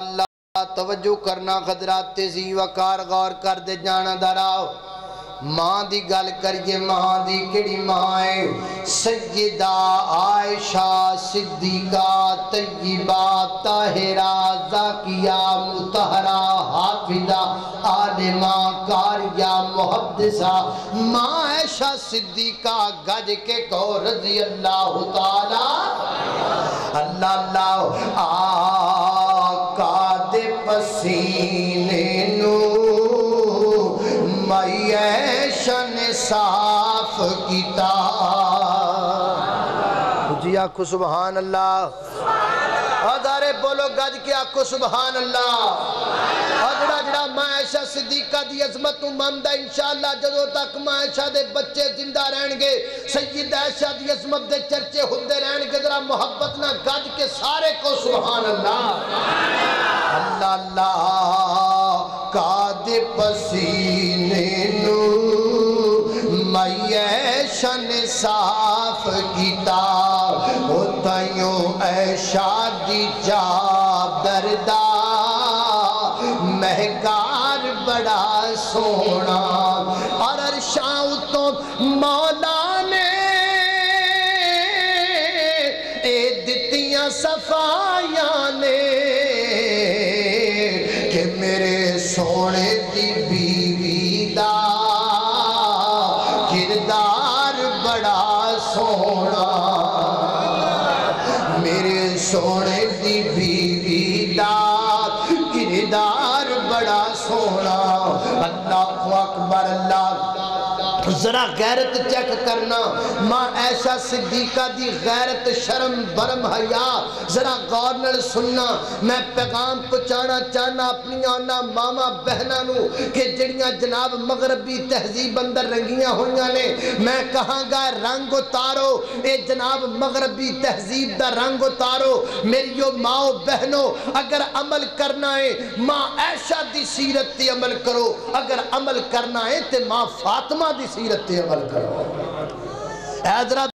اللہ توجہ کرنا خضرات تیزی وقار غور کر دے جانا دراؤ ماں دی گل کریے ماں دی کڑی ماں ہے سیدہ عائشہ صدیقہ طیبہ طاہرہ زاکیہ مطہرہ حافظہ عالمہ قاریہ محدثہ ماں عائشہ صدیقہ گج کے کہو رضی اللہ تعالی اللہ آقا دے پسینے نو معیشن صاف کیتا جی آکھو سبحان اللہ ادارے بولو گج کے آکھو سبحان اللہ ادرا جڑا ماں عائشہ صدیقہ دی عظمت مندہ انشاءاللہ جدو تک ماں عائشہ دے بچے زندہ رہن گے سیدہ عائشہ دی عظمت دے چرچے ہوندے رہن گے ذرا محبت نہ گج کے سارے کو سبحان اللہ اللہ اللہ قاد پسینے نو معیشن صاف کیتا ہوتایوں عائشہ دی چادر دا مہکار بڑا سونا اور عرشاں اتوں مولا نے اے دتیاں صفائیاں نے کہ میرے سونے دی بیوی دا کردار بڑا سونا میرے سونے دی بیوی دا کردار بڑا سونا اللہ اکبر اللہ ذرا غیرت چیک کرنا ماں عائشہ صدیقہ دی غیرت شرم برم حیا ذرا غور نال سننا میں پیغام پہنچانا چاہنا اپنی آنا ماما بہناں نو کہ جڑیاں جناب مغربی تہذیب اندر رنگیاں ہویاں نے میں کہاں گا رنگ اتارو اے جناب مغربی تہذیب دا رنگ اتارو میریو ماں بہنوں اگر عمل کرنا ہے ماں عائشہ دی سیرت تے عمل کرو اگر عمل کرنا ہے تے ماں فاطمہ دی سیرت تے عمل کرو حضرت